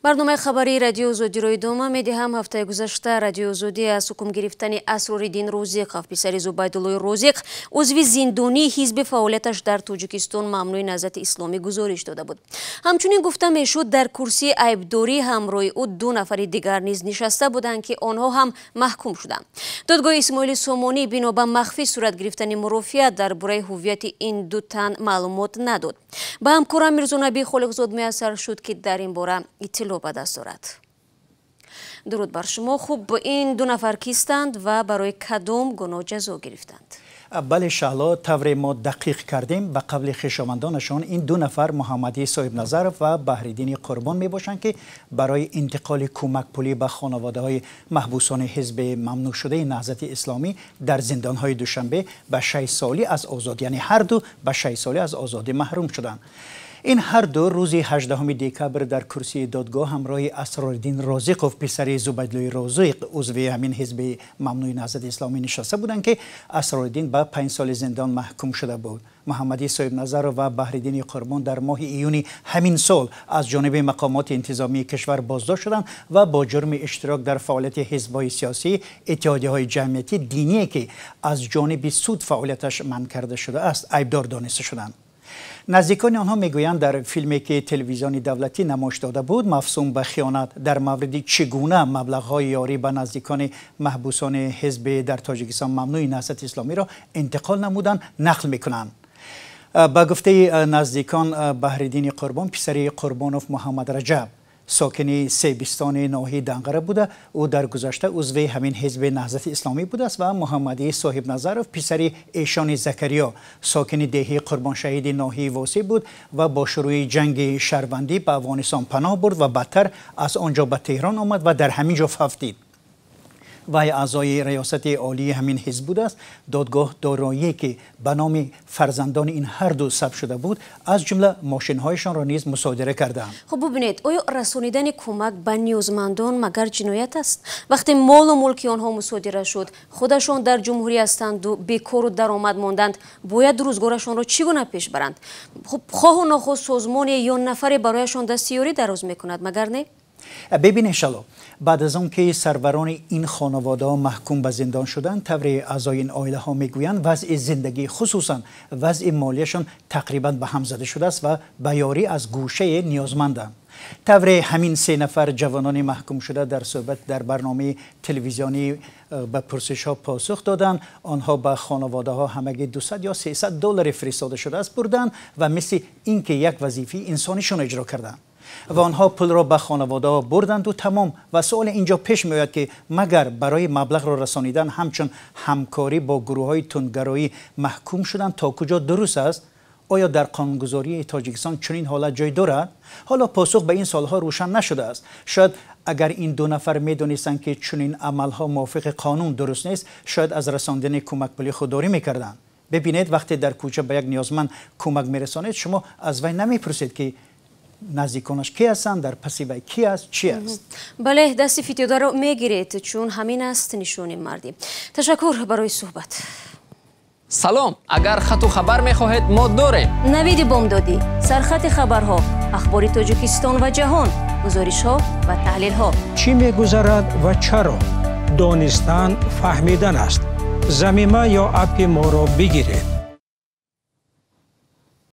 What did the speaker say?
برنامه خبری رادیو زودی رو ادامه میدهم. هفته گذشته رادیو زودی از حکم گرفتن اسرارالدین روزیق پسر زبیدالله روزیق عضو زندانی حزب فعالیتش در تاجیکستان ممنوع نهضت اسلامی گزارش داده بود. همچنین گفته میشد در کرسی عیبداری همراه او 2 نفر دیگر نیز نشسته بودند که آنها هم محکوم شدند. دادگاه اسماعیل سامانی بنا به مخفی صورت گرفتن مرافعات درباره هویت این 2 تن معلومات نداد. به همکارم میرزا نبی خالقزاد میسر شد که در این باره اطلاع به دست دارد. درود بر شما. خوب، این 2 نفر کیستند و برای کدام گناه جزا گرفتند؟ بله شهلا، طور ما دقیق کردیم. به قبل خویشاوندانشان این 2 نفر محمدی صاحب نظر و بحرالدین قربان می باشند که برای انتقال کمک پولی به خانواده های محبوسان حزب ممنوع شده نهضت اسلامی در زندان های دوشنبه به 6 سالی از آزادی، یعنی هر دو به 6 سالی از آزادی محروم شدند. این هر دو روز 18 دکبر در کرسی دادگاه همراه اسرارالدین روزیق پسر زبیدالله روزیق عضو همین حزب ممنوع نهضت اسلامی نشسته بودند که اسرارالدین به 5 سال زندان محکوم شده بود. محمدی صاحب نظر و بحرالدین قربان در ماه ایون همین سال از جانب مقامات انتظامی کشور بازداشت شدند و با جرم اشتراک در فعالیت حزب‌های سیاسی، اتحادیه‌های جمعیتی دینی که از جانب سود فعالیتش منع کرده شده است عیبدار دانسته شدند. نزدیکان آنها میگویند در فیلمی که تلویزیون دولتی نمایش داده بود مفصوم به خیانت در مورد چگونه مبلغ‌های یاری به نزدیکان محبوسان حزب در تاجیکستان ممنوع نهضت اسلامی را انتقال نمودند نقل میکنند. با گفته نزدیکان بحرالدین قربان پسر قربانوف محمد رجب ساکن سیبستان ناحیه دنقره بوده. او در گذشته عضو همین حزب نهضت اسلامی بوده است و محمدی صاحب نظر پسر ایشان زکریا ساکن دهه قربان شهید ناحیه واسی بود و با شروع جنگ شهروندی به افغانستان پناه برد و بعدتر از آنجا به تهران آمد و در همین جا ففتید. وی اعضای ریاست عالی همین حزب بوده است. دادگاه دارایی که به نام فرزندان این هر دو ثبت شده بود از جمله ماشین‌هایشان را نیز مصادره کردند. خب ببینید، آیا رسانیدن کمک به نیازمندان مگر جنایت است؟ وقتی مال و ملک آنها مصادره شد، خودشان در جمهوری هستند و بیکار و درآمد ماندند، باید روزگارشان را چگونه پیش برند؟ خب خواه و ناخواه سازمان یا نفری برایشان دستیاری دراز میکند، مگر نه؟ ببین انشالله بعد از آن که سروران این خانواده ها محکوم به زندان شدند، طور اعضای این عائله ها میگویند وضع زندگی خصوصا وضع مالیشان تقریبا به هم زده شده است و به یاری از گوشه نیازمندند. طور همین 3 نفر جوانان محکوم شده در صحبت در برنامه تلویزیونی به پرسش ها پاسخ دادند. آنها به خانواده ها همگی 200 یا 300 دلار فرستاده شده است بردند و مثل اینکه یک وظیفه انسانیشون اجرا کردند و آنها پول را به خانواده ها بردند و تمام. و سوال اینجا پیش می آید که مگر برای مبلغ را رسانیدن همچون همکاری با گروه های تندگرایی محکوم شدند تا کجا درست است؟ آیا در قانونگذاری تاجیکستان چنین حالت جای دارد؟ حالا پاسخ به این سالها روشن نشده است. شاید اگر این 2 نفر میدانستند که چنین عملها موافق قانون درست نیست، شاید از رساندن کمک پولی خودداری میکردند. ببینید وقتی در کوچه به یک نیازمند کمک میرسانید، شما از وی نمیپرسید که نزدیکانش کی هستند، در پس وی کی است، چی است. بله، دست فیتیودا رو میگیرید چون همین است نشون مردی. تشکر برای صحبت. سلام، اگر خط و خبر میخواهید ما داریم. نوید بامدادی، سرخط خبرها، اخبار تاجیکستان و جهان، گزارش ها و تحلیل ها. چی میگذرد و چرا؟ دانستن فهمیدن است. ضمیمه یا اپ ما را بگیرید.